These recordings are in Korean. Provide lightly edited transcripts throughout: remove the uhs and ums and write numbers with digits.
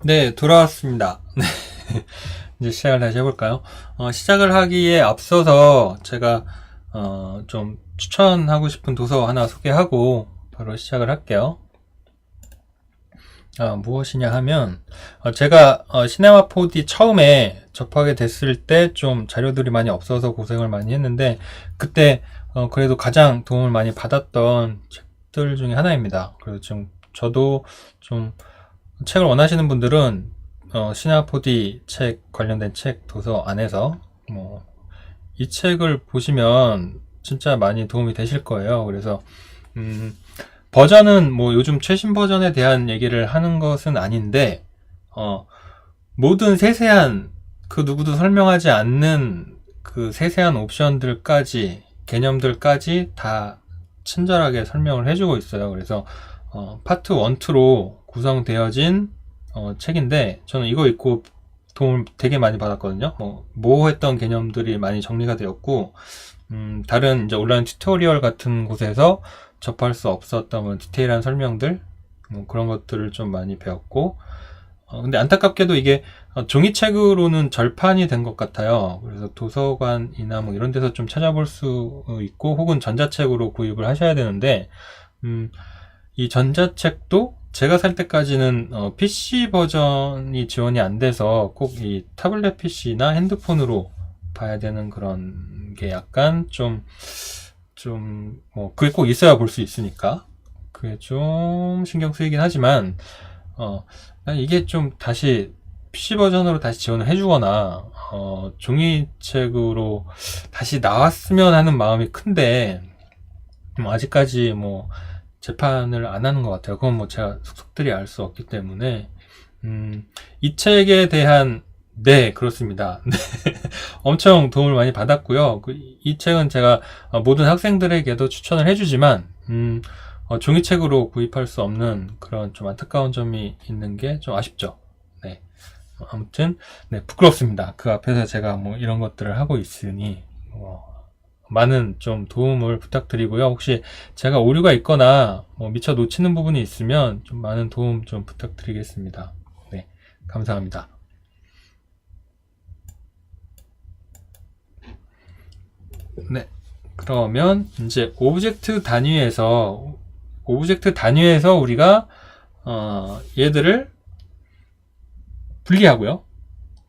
네, 돌아왔습니다. 네. 이제 시작을 다시 해볼까요? 시작을 하기에 앞서서 제가 좀 추천하고 싶은 도서 하나 소개하고 바로 시작을 할게요. 무엇이냐 하면 제가 시네마 4D 처음에 접하게 됐을 때 좀 자료들이 많이 없어서 고생을 많이 했는데 그때 그래도 가장 도움을 많이 받았던 책들 중에 하나입니다. 그래서 지금 저도 좀 책을 원하시는 분들은 시네마 4D 책 관련된 책 도서 안에서 이 책을 보시면 진짜 많이 도움이 되실 거예요. 그래서 버전은 뭐 요즘 최신 버전에 대한 얘기를 하는 것은 아닌데 모든 세세한 그 누구도 설명하지 않는 그 세세한 옵션들까지 개념들까지 다 친절하게 설명을 해주고 있어요. 그래서 파트 1, 2로 구성되어진 책인데 저는 이거 읽고 도움을 되게 많이 받았거든요. 모호했던 개념들이 많이 정리가 되었고 다른 이제 온라인 튜토리얼 같은 곳에서 접할 수 없었던 디테일한 설명들 그런 것들을 좀 많이 배웠고 근데 안타깝게도 이게 종이책으로는 절판이 된 것 같아요. 그래서 도서관이나 뭐 이런 데서 좀 찾아볼 수 있고 혹은 전자책으로 구입을 하셔야 되는데 이 전자책도 제가 살 때까지는 PC 버전이 지원이 안 돼서 꼭 이 타블렛 PC나 핸드폰으로 봐야 되는 그런 게 약간 그게 꼭 있어야 볼 수 있으니까 그게 좀 신경 쓰이긴 하지만 이게 좀 다시 PC 버전으로 다시 지원을 해주거나 종이책으로 다시 나왔으면 하는 마음이 큰데 아직까지 재판을 안 하는 것 같아요. 그건 제가 속속들이 알 수 없기 때문에 이 책에 대한 네, 그렇습니다. 네. 엄청 도움을 많이 받았고요. 이 책은 제가 모든 학생들에게도 추천을 해주지만 종이책으로 구입할 수 없는 그런 좀 안타까운 점이 있는 게 좀 아쉽죠. 네. 아무튼 네, 부끄럽습니다. 그 앞에서 제가 이런 것들을 하고 있으니 많은 좀 도움을 부탁드리고요. 혹시 제가 오류가 있거나 미처 놓치는 부분이 있으면 좀 많은 도움 좀 부탁드리겠습니다. 네, 감사합니다. 네, 그러면 이제 오브젝트 단위에서 우리가 얘들을 분리하고요.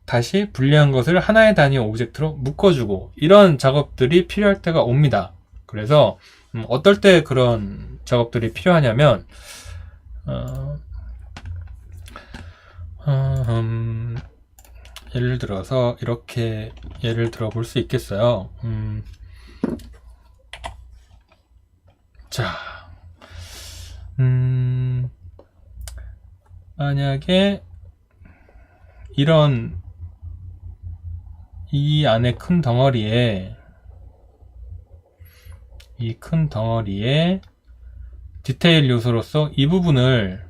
다시 분리한 것을 하나의 단위 오브젝트로 묶어주고 이런 작업들이 필요할 때가 옵니다. 그래서 어떨 때 그런 작업들이 필요하냐면 예를 들어서 이렇게 예를 들어 볼 수 있겠어요. 자, 만약에 이 안에 큰 덩어리에 디테일 요소로서 이 부분을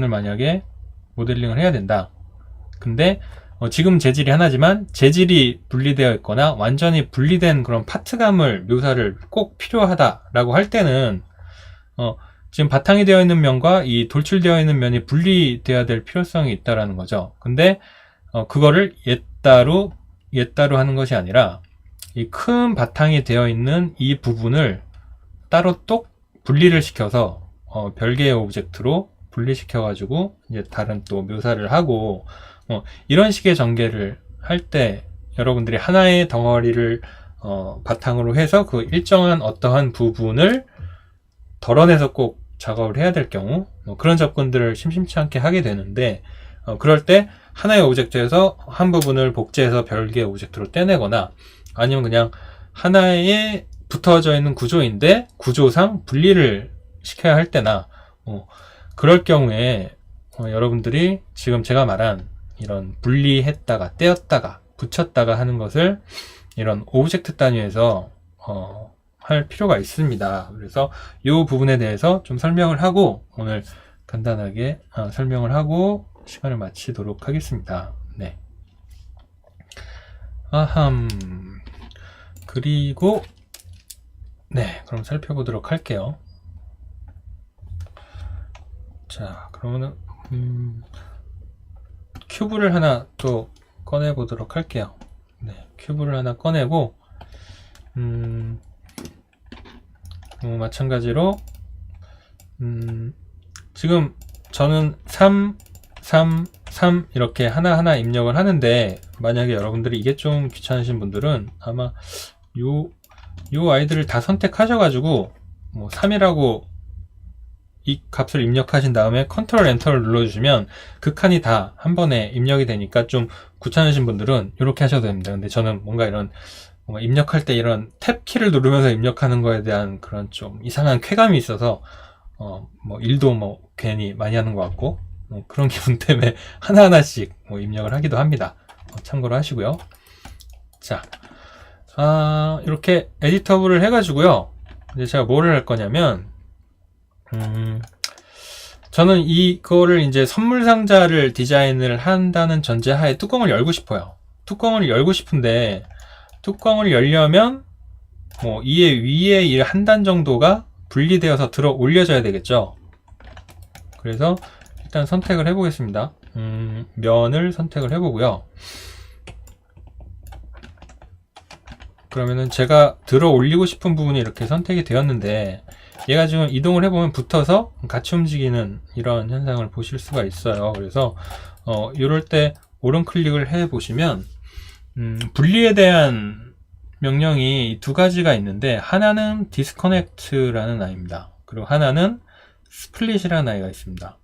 만약에 모델링을 해야 된다. 근데 지금 재질이 하나지만 재질이 분리되어 있거나 완전히 분리된 그런 파트감을 묘사를 꼭 필요하다라고 할 때는 지금 바탕이 되어 있는 면과 이 돌출되어 있는 면이 분리되어야 될 필요성이 있다라는 거죠. 근데 그거를 옛따로 하는 것이 아니라 이 큰 바탕이 되어 있는 이 부분을 따로 또 분리를 시켜서 별개의 오브젝트로 분리시켜 가지고 이제 다른 또 묘사를 하고 이런 식의 전개를 할 때 여러분들이 하나의 덩어리를 바탕으로 해서 그 일정한 어떠한 부분을 덜어내서 꼭 작업을 해야 될 경우 그런 접근들을 심심치 않게 하게 되는데 그럴 때 하나의 오브젝트에서 한 부분을 복제해서 별개의 오브젝트로 떼내거나 아니면 그냥 하나에 붙어져 있는 구조인데 구조상 분리를 시켜야 할 때나 그럴 경우에 여러분들이 지금 제가 말한 이런 분리했다가 떼었다가 붙였다가 하는 것을 이런 오브젝트 단위에서 할 필요가 있습니다. 그래서 이 부분에 대해서 좀 설명을 하고 오늘 간단하게 설명을 하고 시간을 마치도록 하겠습니다. 네. 그리고 네, 그럼 살펴보도록 할게요. 자, 그러면은 큐브를 하나 또 꺼내 보도록 할게요. 네, 큐브를 하나 꺼내고 마찬가지로 지금 저는 3, 3, 3 이렇게 하나하나 입력을 하는데, 만약에 여러분들이 이게 좀 귀찮으신 분들은 아마 요 아이들을 다 선택하셔가지고 뭐 3이라고 이 값을 입력하신 다음에 컨트롤 엔터를 눌러주시면 그 칸이 다 한 번에 입력이 되니까, 좀 귀찮으신 분들은 이렇게 하셔도 됩니다. 근데 저는 뭔가 입력할 때 이런 탭 키를 누르면서 입력하는 거에 대한 그런 좀 이상한 쾌감이 있어서 뭐 일도 뭐 괜히 많이 하는 것 같고, 그런 기분 때문에 하나하나씩 뭐 입력을 하기도 합니다. 참고로 하시고요. 자, 이렇게 에디터블을 해가지고요. 이제 제가 뭐를 할 거냐면, 저는 이거를 이제 선물 상자를 디자인을 한다는 전제하에 뚜껑을 열고 싶어요. 뚜껑을 열고 싶은데, 뚜껑을 열려면 뭐 이에 위에 한 단 정도가 분리되어서 들어 올려져야 되겠죠. 그래서 일단 선택을 해보겠습니다. 면을 선택을 해보고요. 그러면은 제가 들어 올리고 싶은 부분이 이렇게 선택이 되었는데, 얘가 지금 이동을 해보면 붙어서 같이 움직이는 이런 현상을 보실 수가 있어요. 그래서 이럴 때 오른 클릭을 해 보시면 분리에 대한 명령이 두 가지가 있는데, 하나는 disconnect라는 아이입니다. 그리고 하나는 split이라는 아이가 있습니다.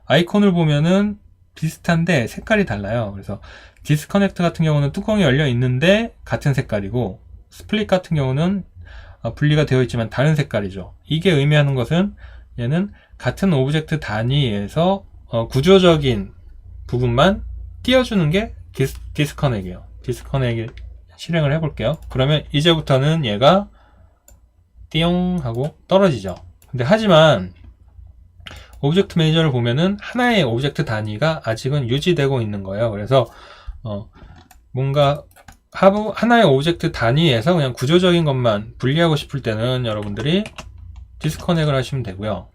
아이콘을 보면은 비슷한데 색깔이 달라요. 그래서 disconnect 같은 경우는 뚜껑이 열려 있는데 같은 색깔이고, split 같은 경우는 분리가 되어 있지만 다른 색깔이죠. 이게 의미하는 것은 얘는 같은 오브젝트 단위에서 구조적인 부분만 띄워주는 게 디스커넥이에요. 디스커넥 실행을 해볼게요. 그러면 이제부터는 얘가 띠용 하고 떨어지죠. 근데 하지만 오브젝트 매니저를 보면은 하나의 오브젝트 단위가 아직은 유지되고 있는 거예요. 그래서 뭔가 하나의 오브젝트 단위에서 그냥 구조적인 것만 분리하고 싶을 때는 여러분들이 디스커넥을 하시면 되고요.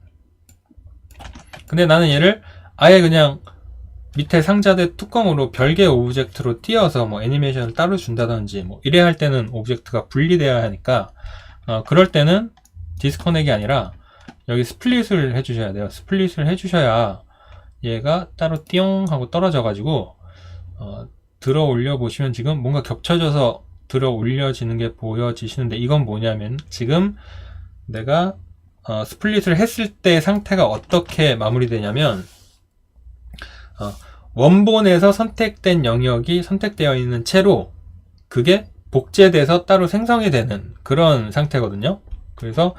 근데 나는 얘를 아예 그냥 밑에 상자대 뚜껑으로 별개의 오브젝트로 띄어서 뭐 애니메이션을 따로 준다든지 뭐 이래야 할 때는 오브젝트가 분리되어야 하니까, 그럴 때는 디스커넥이 아니라 여기 스플릿을 해주셔야 돼요. 스플릿을 해주셔야 얘가 따로 띠용 하고 떨어져 가지고 들어 올려 보시면 지금 뭔가 겹쳐져서 들어 올려지는 게 보여지시는데, 이건 뭐냐면 지금 내가 스플릿을 했을 때 상태가 어떻게 마무리되냐면, 원본에서 선택된 영역이 선택되어 있는 채로 그게 복제돼서 따로 생성이 되는 그런 상태거든요. 그래서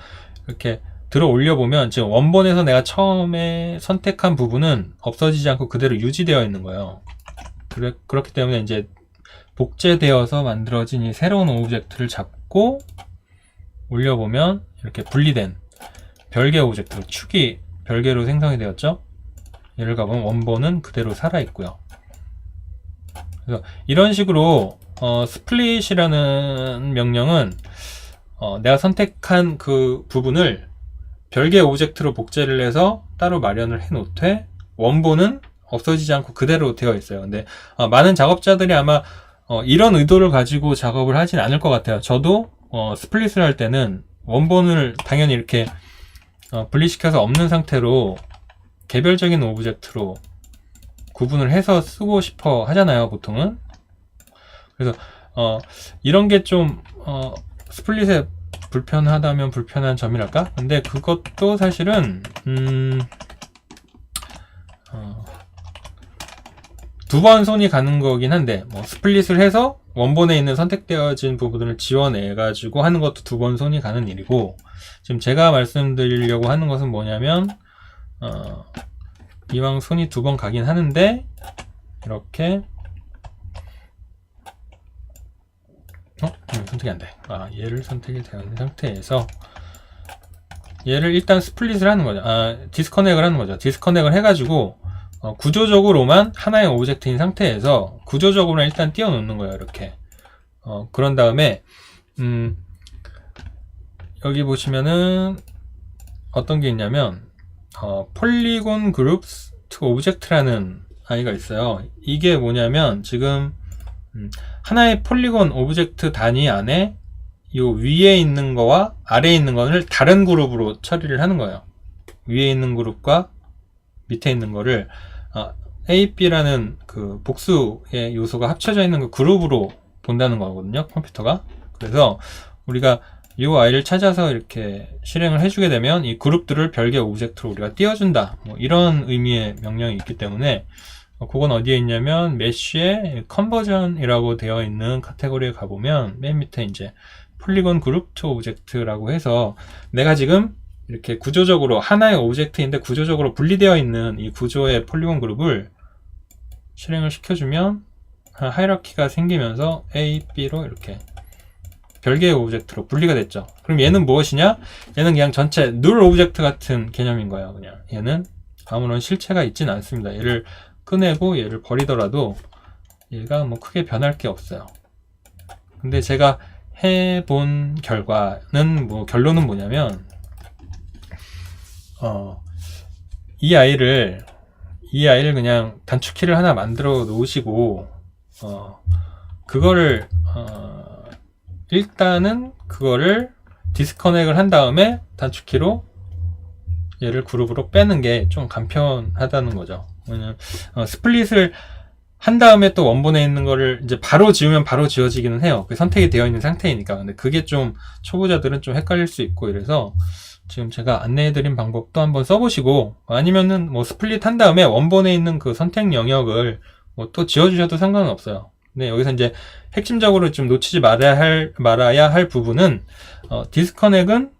이렇게 들어 올려보면 지금 원본에서 내가 처음에 선택한 부분은 없어지지 않고 그대로 유지되어 있는 거예요. 그렇기 때문에 이제 복제되어서 만들어진 이 새로운 오브젝트를 잡고 올려보면 이렇게 분리된 별개 오브젝트로 축이 별개로 생성이 되었죠. 얘를 가보면 원본은 그대로 살아있고요. 그래서 이런 식으로 스플릿이라는 명령은 내가 선택한 그 부분을 별개 오브젝트로 복제를 해서 따로 마련을 해 놓되 원본은 없어지지 않고 그대로 되어 있어요. 근데 많은 작업자들이 아마 이런 의도를 가지고 작업을 하진 않을 것 같아요. 저도 스플릿을 할 때는 원본을 당연히 이렇게 분리시켜서 없는 상태로 개별적인 오브젝트로 구분을 해서 쓰고 싶어 하잖아요, 보통은. 그래서 이런 게 좀 스플릿에 불편하다면 불편한 점이랄까? 근데 그것도 사실은 두 번 손이 가는 거긴 한데, 뭐 스플릿을 해서 원본에 있는 선택되어진 부분을 지워내 가지고 하는 것도 두 번 손이 가는 일이고, 지금 제가 말씀드리려고 하는 것은 뭐냐면 이왕 손이 두 번 가긴 하는데 이렇게 선택이 안 돼. 얘를 선택이 되어 있는 상태에서 얘를 일단 스플릿을 하는 거죠. 디스커넥을 하는 거죠. 디스커넥을 해가지고 구조적으로만 하나의 오브젝트인 상태에서 구조적으로 일단 띄워 놓는 거예요. 이렇게. 그런 다음에 여기 보시면은 어떤 게 있냐면 polygon groups to object라는 아이가 있어요. 이게 뭐냐면 지금 하나의 폴리곤 오브젝트 단위 안에 요 위에 있는 거와 아래에 있는 거를 다른 그룹으로 처리를 하는 거예요. 위에 있는 그룹과 밑에 있는 거를 A, B라는 그 복수의 요소가 합쳐져 있는 그 그룹으로 본다는 거거든요, 컴퓨터가. 그래서 우리가 이 아이를 찾아서 이렇게 실행을 해주게 되면 이 그룹들을 별개 오브젝트로 우리가 띄워준다, 뭐 이런 의미의 명령이 있기 때문에 그건 어디에 있냐면 메쉬의 컨버전이라고 되어 있는 카테고리에 가보면 맨 밑에 이제 폴리곤 그룹 투 오브젝트라고 해서 내가 지금 이렇게 구조적으로 하나의 오브젝트인데 구조적으로 분리되어 있는 이 구조의 폴리곤 그룹을 실행을 시켜주면 하이라키가 생기면서 A, B로 이렇게 별개의 오브젝트로 분리가 됐죠. 그럼 얘는 무엇이냐? 얘는 그냥 전체 누լ 오브젝트 같은 개념인 거예요. 그냥 얘는 아무런 실체가 있진 않습니다. 얘를 꺼내고 얘를 버리더라도 얘가 뭐 크게 변할 게 없어요. 근데 제가 해본 결과는 결론은 뭐냐면 이 아이를 그냥 단축키를 하나 만들어 놓으시고 그거를 일단은 그거를 디스커넥을 한 다음에 단축키로 얘를 그룹으로 빼는 게 좀 간편하다는 거죠. 왜냐면 스플릿을 한 다음에 또 원본에 있는 거를 이제 바로 지우면 바로 지워지기는 해요. 선택이 되어 있는 상태이니까. 근데 그게 좀 초보자들은 좀 헷갈릴 수 있고 이래서 지금 제가 안내해드린 방법도 한번 써보시고, 아니면은 스플릿 한 다음에 원본에 있는 그 선택 영역을 또 지워주셔도 상관은 없어요. 근데 여기서 이제 핵심적으로 좀 놓치지 말아야 할 부분은 디스커넥은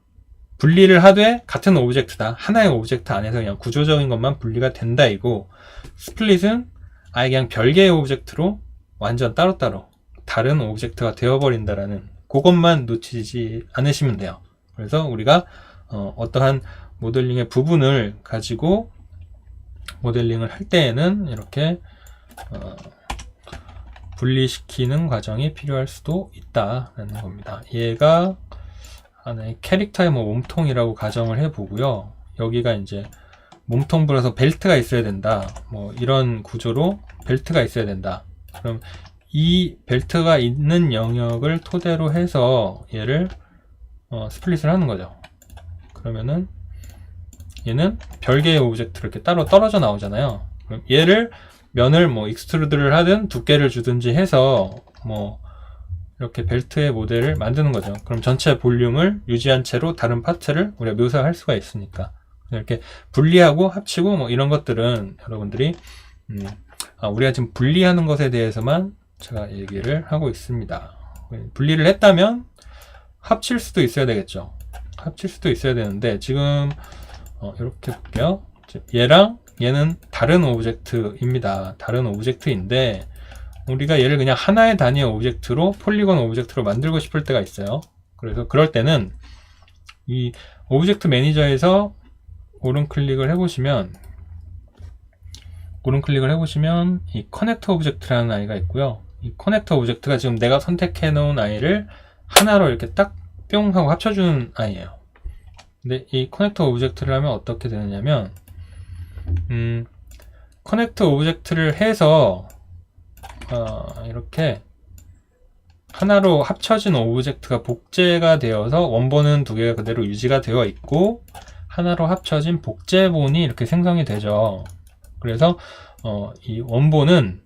분리를 하되 같은 오브젝트다. 하나의 오브젝트 안에서 그냥 구조적인 것만 분리가 된다 이고, 스플릿은 아예 그냥 별개의 오브젝트로 완전 따로따로 다른 오브젝트가 되어버린다라는 그것만 놓치지 않으시면 돼요. 그래서 우리가 어떠한 모델링의 부분을 가지고 모델링을 할 때에는 이렇게 분리시키는 과정이 필요할 수도 있다라는 겁니다. 얘가 하나의 캐릭터의 몸통이라고 가정을 해보고요. 여기가 이제 몸통부라서 벨트가 있어야 된다. 이런 구조로 벨트가 있어야 된다. 그럼 이 벨트가 있는 영역을 토대로 해서 얘를 스플릿을 하는 거죠. 그러면은 얘는 별개의 오브젝트로 이렇게 따로 떨어져 나오잖아요. 그럼 얘를 면을 익스트루드를 하든 두께를 주든지 해서 이렇게 벨트의 모델을 만드는 거죠. 그럼 전체 볼륨을 유지한 채로 다른 파트를 우리가 묘사할 수가 있으니까. 이렇게 분리하고 합치고 이런 것들은 여러분들이 우리가 지금 분리하는 것에 대해서만 제가 얘기를 하고 있습니다. 분리를 했다면 합칠 수도 있어야 되겠죠. 합칠 수도 있어야 되는데 지금 이렇게 볼게요. 얘랑 얘는 다른 오브젝트입니다. 다른 오브젝트인데 우리가 얘를 그냥 하나의 단위의 오브젝트로 폴리곤 오브젝트로 만들고 싶을 때가 있어요. 그래서 그럴 때는 이 오브젝트 매니저에서 오른 클릭을 해보시면 이 커넥터 오브젝트라는 아이가 있고요. 이 커넥터 오브젝트가 지금 내가 선택해 놓은 아이를 하나로 이렇게 딱 뿅 하고 합쳐주는 아이예요. 근데 이 커넥터 오브젝트를 하면 어떻게 되느냐면 커넥터 오브젝트를 해서 이렇게 하나로 합쳐진 오브젝트가 복제가 되어서 원본은 두 개가 그대로 유지가 되어 있고 하나로 합쳐진 복제본이 이렇게 생성이 되죠. 그래서 이 원본은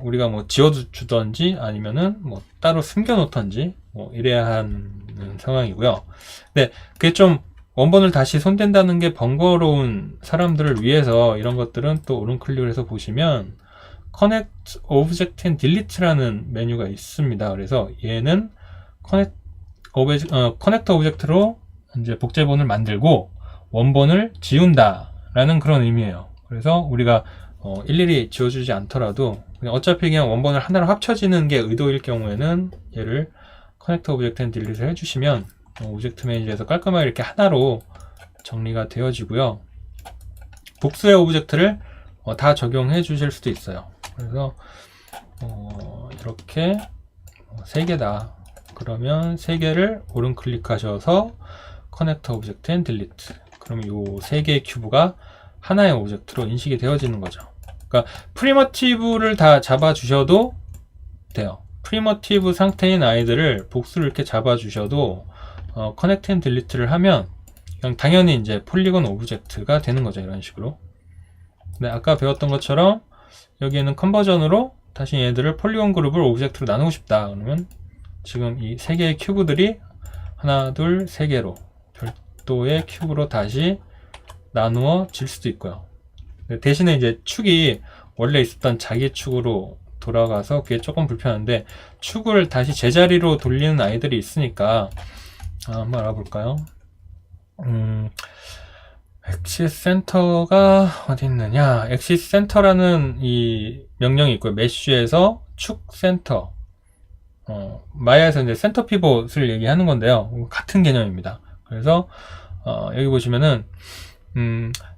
우리가 지워주던지 아니면은 따로 숨겨놓던지 이래야 하는 상황이고요. 근데 그게 좀 원본을 다시 손댄다는 게 번거로운 사람들을 위해서 이런 것들은 또 오른 클릭을 해서 보시면 Connect Object and Delete라는 메뉴가 있습니다. 그래서 얘는 커넥터 오브젝트로 이제 복제본을 만들고 원본을 지운다라는 그런 의미예요. 그래서 우리가 일일이 지워주지 않더라도 어차피 그냥 원본을 하나로 합쳐지는 게 의도일 경우에는 얘를 커넥터 오브젝트 앤 딜리트를 해주시면 오브젝트 매니저에서 깔끔하게 이렇게 하나로 정리가 되어지고요. 복수의 오브젝트를 다 적용해 주실 수도 있어요. 그래서 이렇게 3개다. 그러면 3개를 오른 클릭하셔서 커넥터 오브젝트 앤 딜리트. 그러면 이 3개의 큐브가 하나의 오브젝트로 인식이 되어지는 거죠. 그러니까 프리머티브를 다 잡아주셔도 돼요. 프리머티브 상태인 아이들을 복수를 이렇게 잡아주셔도 커넥트 앤 딜리트를 하면 그냥 당연히 이제 폴리곤 오브젝트가 되는 거죠. 이런 식으로. 근데 아까 배웠던 것처럼 여기에는 컨버전으로 다시 얘들을 폴리곤 그룹을 오브젝트로 나누고 싶다. 그러면 지금 이 세 개의 큐브들이 하나, 둘, 세 개로 별도의 큐브로 다시 나누어질 수도 있고요. 대신에 이제 축이 원래 있었던 자기 축으로 돌아가서 그게 조금 불편한데, 축을 다시 제자리로 돌리는 아이들이 있으니까 한번 알아볼까요? 엑시스 센터가 어디 있느냐. 엑시스 센터라는 이 명령이 있고요. 메쉬에서 축 센터, 마야에서 이제 센터 피봇을 얘기하는 건데요. 같은 개념입니다. 그래서 여기 보시면은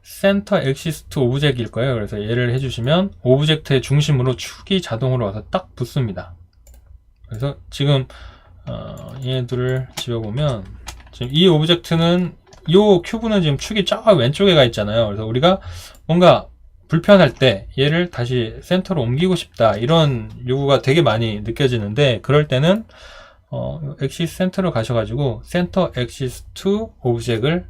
센터 엑시스 투 오브젝트일 거예요. 그래서 얘를 해주시면 오브젝트의 중심으로 축이 자동으로 와서 딱 붙습니다. 그래서 지금 얘들을 지어보면 지금 이 오브젝트는 이 큐브는 지금 축이 저 왼쪽에 가 있잖아요. 그래서 우리가 뭔가 불편할 때 얘를 다시 센터로 옮기고 싶다, 이런 요구가 되게 많이 느껴지는데, 그럴 때는 엑시스 센터로 가셔가지고 센터 엑시스 투 오브젝트를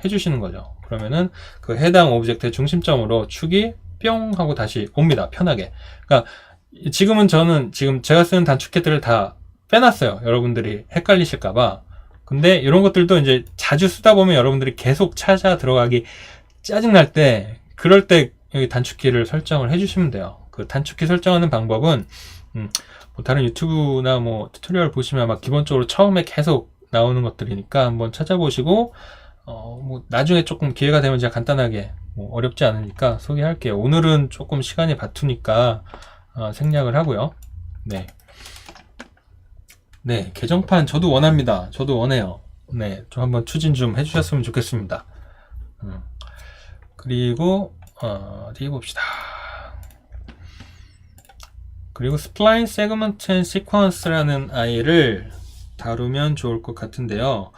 해주시는 거죠. 그러면은 그 해당 오브젝트의 중심점으로 축이 뿅 하고 다시 옵니다. 편하게. 그러니까 지금은 저는 지금 제가 쓰는 단축키들을 다 빼놨어요. 여러분들이 헷갈리실까봐. 근데 이런 것들도 이제 자주 쓰다 보면 여러분들이 계속 찾아 들어가기 짜증날 때, 그럴 때 여기 단축키를 설정을 해주시면 돼요. 그 단축키 설정하는 방법은 뭐 다른 유튜브나 뭐 튜토리얼 보시면 아마 기본적으로 처음에 계속 나오는 것들이니까 한번 찾아보시고, 뭐 나중에 조금 기회가 되면 제가 간단하게, 뭐 어렵지 않으니까 소개할게요. 오늘은 조금 시간이 바투니까 생략을 하고요. 네. 네, 개정판 저도 원합니다. 저도 원해요. 네, 좀 한번 추진 좀 해주셨으면 좋겠습니다. 그리고 어디 봅시다. 그리고 스플라인 세그먼트 앤 시퀀스라는 아이를 다루면 좋을 것 같은데요.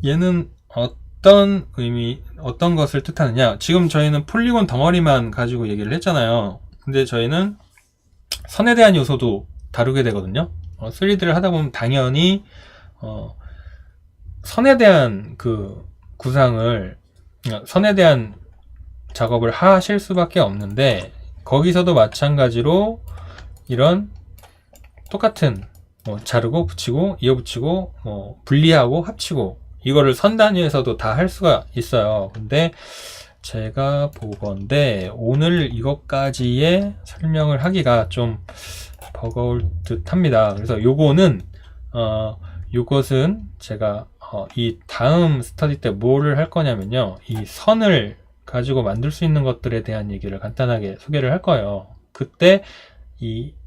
얘는 어떤 것을 뜻하느냐. 지금 저희는 폴리곤 덩어리만 가지고 얘기를 했잖아요. 근데 저희는 선에 대한 요소도 다루게 되거든요. 3D를 하다 보면 당연히 선에 대한 그 구상을, 선에 대한 작업을 하실 수밖에 없는데, 거기서도 마찬가지로 이런 똑같은 뭐 자르고 붙이고 이어붙이고 뭐 분리하고 합치고, 이거를 선 단위에서도 다 할 수가 있어요. 근데 제가 보건대 오늘 이것까지의 설명을 하기가 좀 버거울 듯 합니다. 그래서 요거는 요것은 제가 이 다음 스터디 때 뭐를 할 거냐면요, 이 선을 가지고 만들 수 있는 것들에 대한 얘기를 간단하게 소개를 할 거예요. 그때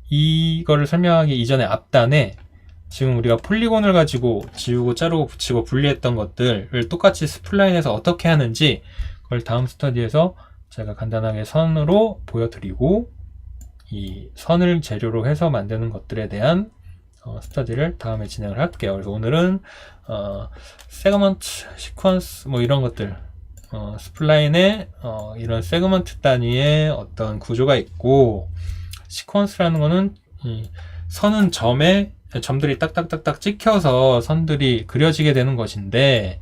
이거를 설명하기 이전에 앞단에 지금 우리가 폴리곤을 가지고 지우고 자르고 붙이고 분리했던 것들을 똑같이 스플라인에서 어떻게 하는지, 그걸 다음 스터디에서 제가 간단하게 선으로 보여드리고, 이 선을 재료로 해서 만드는 것들에 대한 스터디를 다음에 진행을 할게요. 그래서 오늘은 세그먼트, 시퀀스 뭐 이런 것들, 스플라인에 이런 세그먼트 단위의 어떤 구조가 있고, 시퀀스라는 거는 이 선은 점들이 딱딱딱딱 찍혀서 선들이 그려지게 되는 것인데,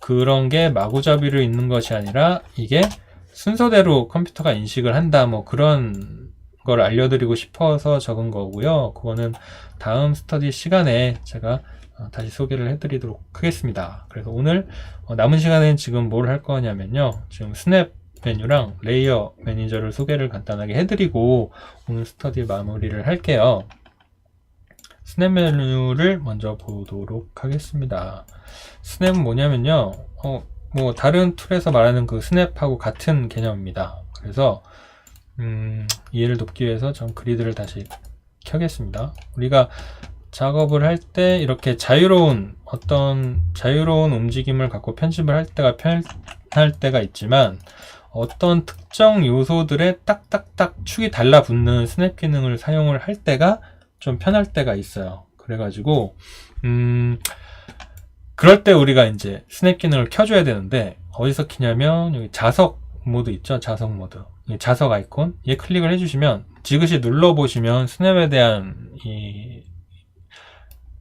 그런 게 마구잡이로 있는 것이 아니라 이게 순서대로 컴퓨터가 인식을 한다, 뭐 그런 걸 알려드리고 싶어서 적은 거고요. 그거는 다음 스터디 시간에 제가 다시 소개를 해드리도록 하겠습니다. 그래서 오늘 남은 시간엔 지금 뭘 할 거냐면요, 지금 스냅 메뉴랑 레이어 매니저를 소개를 간단하게 해드리고 오늘 스터디 마무리를 할게요. 스냅 메뉴를 먼저 보도록 하겠습니다. 스냅은 뭐냐면요, 뭐 다른 툴에서 말하는 그 스냅하고 같은 개념입니다. 그래서 이해를 돕기 위해서 전 그리드를 다시 켜겠습니다. 우리가 작업을 할 때 이렇게 자유로운 움직임을 갖고 편집을 할 때가 편할 때가 있지만, 어떤 특정 요소들에 딱딱딱 축이 달라붙는 스냅 기능을 사용을 할 때가 좀 편할 때가 있어요. 그래가지고 그럴 때 우리가 이제 스냅 기능을 켜줘야 되는데, 어디서 켜냐면 여기 자석 모드 있죠? 자석 모드. 이 자석 아이콘. 얘 클릭을 해주시면 지그시 눌러보시면 스냅에 대한 이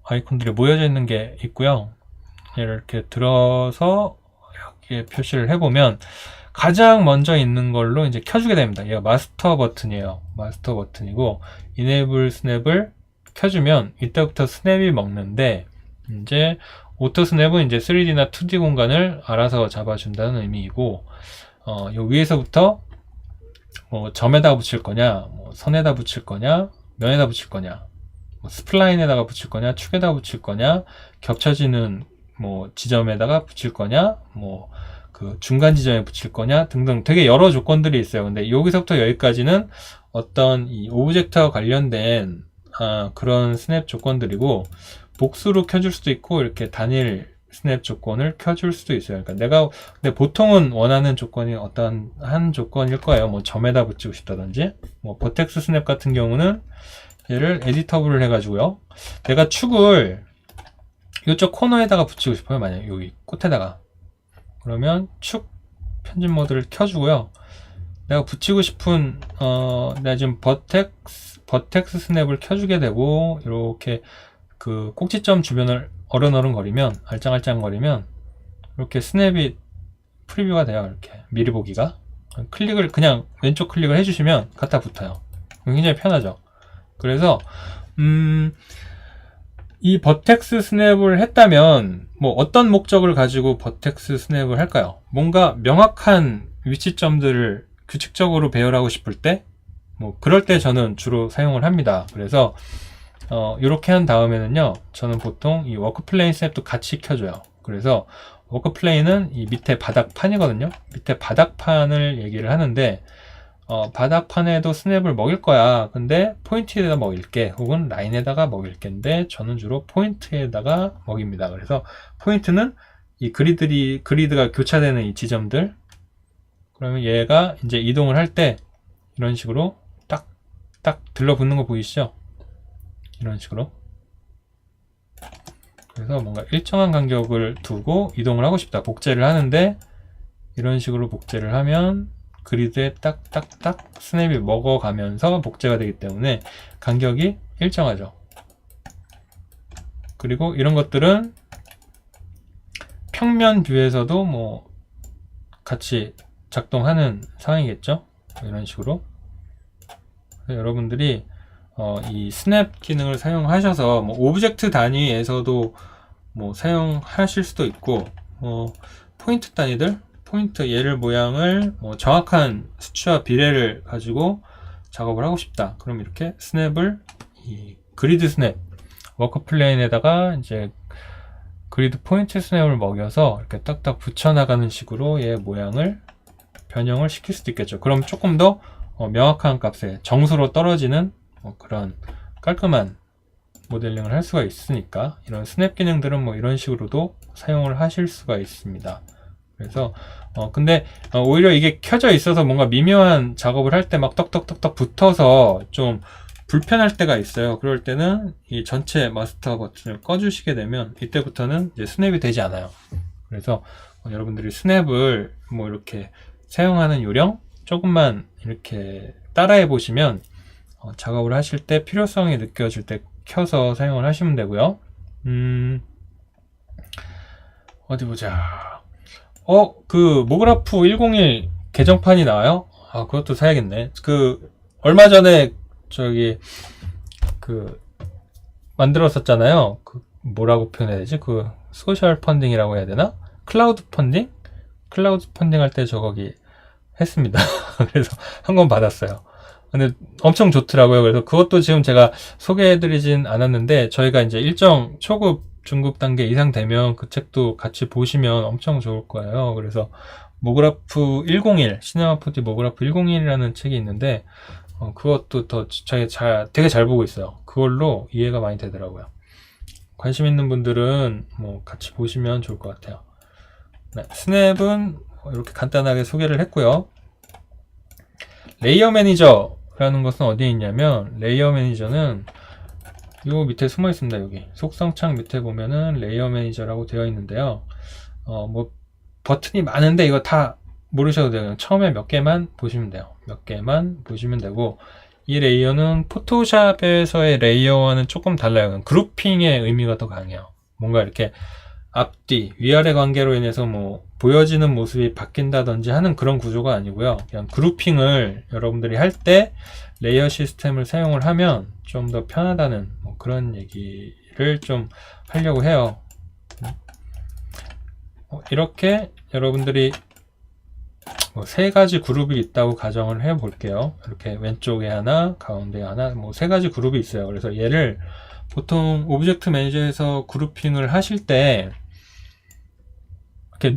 아이콘들이 모여져 있는 게 있고요. 얘를 이렇게 들어서 이렇게 표시를 해보면 가장 먼저 있는 걸로 이제 켜주게 됩니다. 얘가 마스터 버튼이에요. 마스터 버튼이고 이네이블 스냅을 켜주면 이때부터 스냅이 먹는데 이제 오토 스냅은 이제 3D나 2D 공간을 알아서 잡아준다는 의미이고 요 위에서부터 뭐 점에다 붙일 거냐, 뭐 선에다 붙일 거냐, 면에다 붙일 거냐, 뭐 스플라인에다가 붙일 거냐, 축에다 붙일 거냐, 겹쳐지는 뭐 지점에다가 붙일 거냐, 뭐 그 중간 지점에 붙일 거냐 등등 되게 여러 조건들이 있어요. 근데 여기서부터 여기까지는 어떤 이 오브젝트와 관련된 그런 스냅 조건들이고 복수로 켜줄 수도 있고 이렇게 단일 스냅 조건을 켜줄 수도 있어요. 그러니까 내가 근데 보통은 원하는 조건이 어떤 한 조건일 거예요. 뭐 점에다 붙이고 싶다든지 뭐 버텍스 스냅 같은 경우는 얘를 에디터블을 해가지고요. 내가 축을 이쪽 코너에다가 붙이고 싶어요. 만약에 여기 끝에다가 그러면 축 편집 모드를 켜주고요. 내가 붙이고 싶은 내가 지금 버텍스 스냅을 켜주게 되고 이렇게 그 꼭지점 주변을 어른어른거리면 알짱알짱거리면 이렇게 스냅이 프리뷰가 돼요. 이렇게 미리 보기가 클릭을 그냥 왼쪽 클릭을 해주시면 갖다 붙어요. 굉장히 편하죠. 그래서 이 버텍스 스냅을 했다면 뭐 어떤 목적을 가지고 버텍스 스냅을 할까요? 뭔가 명확한 위치점들을 규칙적으로 배열하고 싶을 때 뭐 그럴 때 저는 주로 사용을 합니다. 그래서 이렇게 한 다음에는요, 저는 보통 이 워크플레인 스냅도 같이 켜줘요. 그래서 워크플레인은 이 밑에 바닥판이거든요. 밑에 바닥판을 얘기를 하는데 바닥판에도 스냅을 먹일 거야. 근데 포인트에다 먹일게 혹은 라인에다가 먹일게인데 저는 주로 포인트에다가 먹입니다. 그래서 포인트는 이 그리드가 교차되는 이 지점들. 그러면 얘가 이제 이동을 할 때 이런 식으로 딱 들러붙는 거 보이시죠? 이런 식으로. 그래서 뭔가 일정한 간격을 두고 이동을 하고 싶다. 복제를 하는데 이런 식으로 복제를 하면 그리드에 딱딱딱 스냅이 먹어가면서 복제가 되기 때문에 간격이 일정하죠. 그리고 이런 것들은 평면 뷰에서도 뭐 같이 작동하는 상황이겠죠. 이런 식으로. 여러분들이 이 스냅 기능을 사용하셔서 뭐 오브젝트 단위에서도 뭐 사용하실 수도 있고 포인트 단위들 포인트 얘를 모양을 뭐 정확한 수치와 비례를 가지고 작업을 하고 싶다. 그럼 이렇게 스냅을 이 그리드 스냅 워크플레인에다가 이제 그리드 포인트 스냅을 먹여서 이렇게 딱딱 붙여나가는 식으로 얘 모양을 변형을 시킬 수도 있겠죠. 그럼 조금 더 명확한 값에 정수로 떨어지는 그런 깔끔한 모델링을 할 수가 있으니까 이런 스냅 기능들은 뭐 이런 식으로도 사용을 하실 수가 있습니다. 그래서 근데 오히려 이게 켜져 있어서 뭔가 미묘한 작업을 할 때 막 떡떡떡떡 붙어서 좀 불편할 때가 있어요. 그럴 때는 이 전체 마스터 버튼을 꺼주시게 되면 이때부터는 이제 스냅이 되지 않아요. 그래서 여러분들이 스냅을 뭐 이렇게 사용하는 요령 조금만 이렇게 따라해 보시면 작업을 하실 때 필요성이 느껴질 때 켜서 사용을 하시면 되고요. 어디 보자. 그 모그라프 101 개정판이 나와요? 그것도 사야겠네. 얼마 전에 만들었었잖아요. 뭐라고 표현해야 되지? 소셜 펀딩이라고 해야 되나? 클라우드 펀딩? 클라우드 펀딩 할 때 거기 했습니다. 그래서 한 건 받았어요. 근데 엄청 좋더라고요. 그래서 그것도 지금 제가 소개해드리진 않았는데 저희가 이제 일정 초급, 중급 단계 이상 되면 그 책도 같이 보시면 엄청 좋을 거예요. 그래서 모그라프 101, 시네마 4D 모그라프 101이라는 책이 있는데 그것도 되게 잘 보고 있어요. 그걸로 이해가 많이 되더라고요. 관심 있는 분들은 뭐 같이 보시면 좋을 것 같아요. 네, 스냅은 이렇게 간단하게 소개를 했고요. 레이어 매니저라는 것은 어디에 있냐면 레이어 매니저는 요 밑에 숨어 있습니다. 여기 속성창 밑에 보면은 레이어 매니저라고 되어 있는데요. 뭐 버튼이 많은데 이거 다 모르셔도 돼요. 그냥 처음에 몇 개만 보시면 돼요. 몇 개만 보시면 되고, 이 레이어는 포토샵에서의 레이어와는 조금 달라요. 그룹핑의 의미가 더 강해요. 뭔가 이렇게 앞뒤, 위아래 관계로 인해서 뭐 보여지는 모습이 바뀐다든지 하는 그런 구조가 아니고요. 그냥 그룹핑을 여러분들이 할 때 레이어 시스템을 사용을 하면 좀 더 편하다는 뭐 그런 얘기를 좀 하려고 해요. 이렇게 여러분들이 뭐 세 가지 그룹이 있다고 가정을 해 볼게요. 이렇게 왼쪽에 하나, 가운데 하나, 뭐 세 가지 그룹이 있어요. 그래서 얘를 보통 오브젝트 매니저에서 그룹핑을 하실 때 이렇게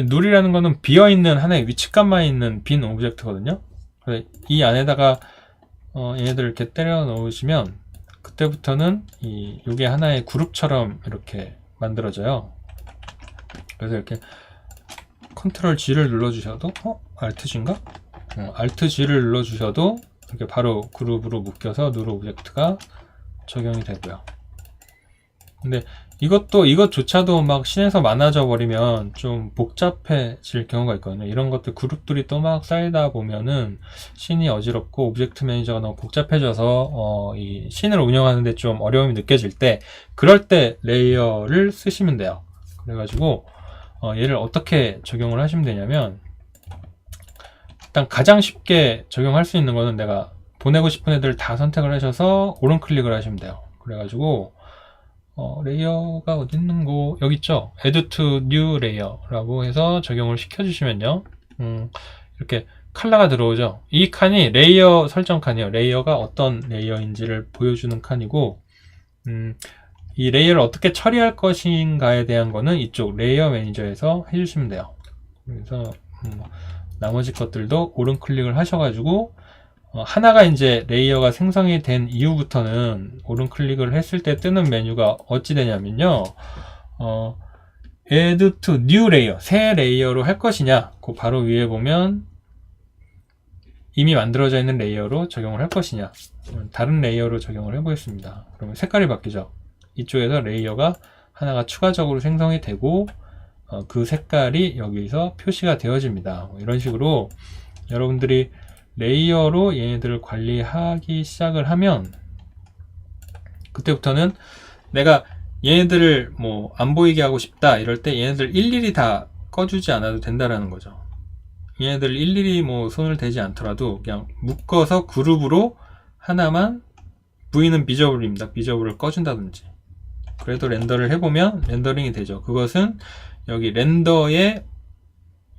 눌이라는 거는 비어있는 하나의 위치값만 있는 빈 오브젝트거든요. 그래서 이 안에다가 얘네들 이렇게 때려 넣으시면 그때부터는 이게 하나의 그룹처럼 이렇게 만들어져요. 그래서 이렇게 컨트롤 G를 눌러주셔도 Alt G인가? Alt G를 눌러주셔도 이렇게 바로 그룹으로 묶여서 누르 오브젝트가 적용이 되고요. 근데 이것조차도 막 씬에서 많아져 버리면 좀 복잡해질 경우가 있거든요. 이런 것들 그룹들이 또 막 쌓이다 보면은 씬이 어지럽고 오브젝트 매니저가 너무 복잡해져서 이 씬을 운영하는데 좀 어려움이 느껴질 때, 그럴 때 레이어를 쓰시면 돼요. 그래가지고 얘를 어떻게 적용을 하시면 되냐면, 일단 가장 쉽게 적용할 수 있는 거는 내가 보내고 싶은 애들 다 선택을 하셔서 오른 클릭을 하시면 돼요. 그래가지고 레이어가 어디 있는고, 여기 있죠. Add to New Layer라고 해서 적용을 시켜주시면요, 이렇게 컬러가 들어오죠. 이 칸이 레이어 설정 칸이에요. 레이어가 어떤 레이어인지를 보여주는 칸이고, 이 레이어를 어떻게 처리할 것인가에 대한 거는 이쪽 레이어 매니저에서 해주시면 돼요. 그래서 나머지 것들도 오른 클릭을 하셔가지고 하나가 이제 레이어가 생성이 된 이후부터는 오른 클릭을 했을 때 뜨는 메뉴가 어찌 되냐면요, Add to New Layer, 새 레이어로 할 것이냐, 그 바로 위에 보면 이미 만들어져 있는 레이어로 적용을 할 것이냐, 다른 레이어로 적용을 해보겠습니다. 그러면 색깔이 바뀌죠. 이쪽에서 레이어가 하나가 추가적으로 생성이 되고 그 색깔이 여기서 표시가 되어집니다. 이런 식으로 여러분들이 레이어로 얘네들을 관리하기 시작을 하면, 그때부터는 내가 얘네들을 뭐 안 보이게 하고 싶다 이럴 때 얘네들 일일이 다 꺼주지 않아도 된다라는 거죠. 얘네들 일일이 뭐 손을 대지 않더라도 그냥 묶어서 그룹으로 하나만, V는 비저블입니다. 비저블을 꺼준다든지, 그래도 렌더를 해보면 렌더링이 되죠. 그것은 여기 렌더에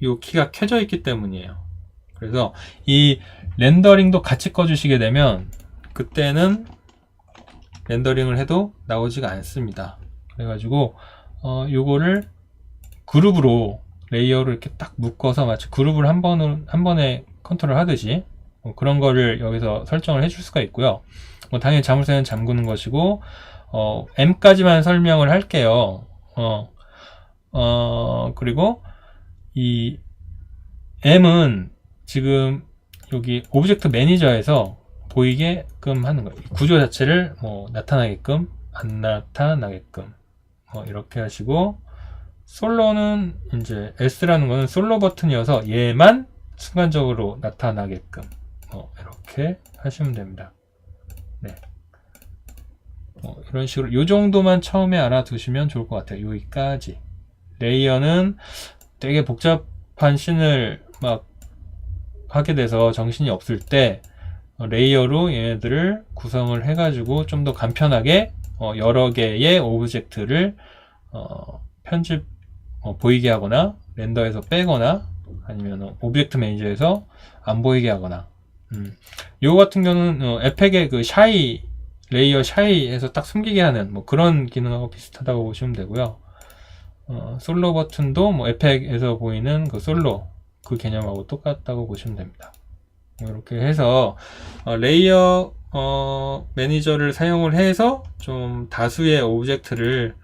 이 키가 켜져 있기 때문이에요. 그래서 이 렌더링도 같이 꺼주시게 되면 그때는 렌더링을 해도 나오지가 않습니다. 그래가지고 요거를 그룹으로 레이어를 이렇게 딱 묶어서 마치 그룹을 한 번에 컨트롤 하듯이 그런 거를 여기서 설정을 해줄 수가 있고요. 당연히 자물쇠는 잠그는 것이고, M까지만 설명을 할게요. 그리고 이 M은 지금 여기 오브젝트 매니저에서 보이게끔 하는 거예요. 구조 자체를 뭐 나타나게끔, 안 나타나게끔 이렇게 하시고, 솔로는 이제 S라는 거는 솔로 버튼이어서 얘만 순간적으로 나타나게끔 이렇게 하시면 됩니다. 네. 이런 식으로 이 정도만 처음에 알아두시면 좋을 것 같아요. 여기까지. 레이어는 되게 복잡한 씬을 막 하게 돼서 정신이 없을 때 레이어로 얘네들을 구성을 해가지고 좀 더 간편하게 여러 개의 오브젝트를 보이게 하거나, 렌더에서 빼거나, 아니면 오브젝트 매니저에서 안 보이게 하거나, 요거 같은 경우는 에펙의 그 샤이, 레이어 샤이에서 딱 숨기게 하는 뭐 그런 기능하고 비슷하다고 보시면 되고요. 솔로 버튼도 뭐 에펙에서 보이는 그 솔로, 그 개념하고 똑같다고 보시면 됩니다. 이렇게 해서 레이어 매니저를 사용을 해서 좀 다수의 오브젝트를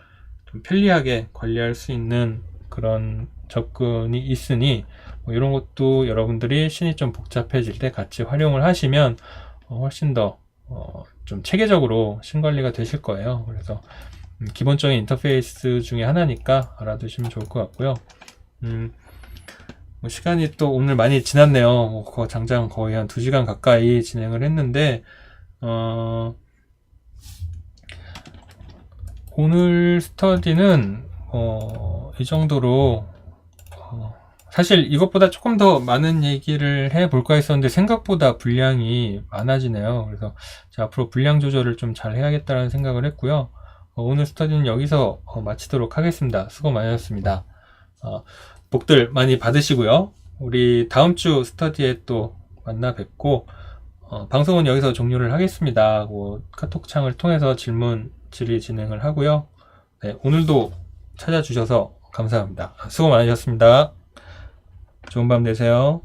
좀 편리하게 관리할 수 있는 그런 접근이 있으니, 이런 것도 여러분들이 씬이 좀 복잡해질 때 같이 활용을 하시면 훨씬 더 좀 체계적으로 씬 관리가 되실 거예요. 그래서 기본적인 인터페이스 중에 하나니까 알아두시면 좋을 것 같고요. 뭐 시간이 또 오늘 많이 지났네요. 장장 거의 한 2시간 가까이 진행을 했는데, 오늘 스터디는, 이 정도로, 사실 이것보다 조금 더 많은 얘기를 해볼까 했었는데 생각보다 분량이 많아지네요. 그래서 앞으로 분량 조절을 좀 잘 해야겠다는 생각을 했고요. 오늘 스터디는 여기서 마치도록 하겠습니다. 수고 많으셨습니다. 복들 많이 받으시고요. 우리 다음 주 스터디에 또 만나 뵙고, 방송은 여기서 종료를 하겠습니다. 카톡창을 통해서 질의 진행을 하고요. 네, 오늘도 찾아주셔서 감사합니다. 수고 많으셨습니다. 좋은 밤 되세요.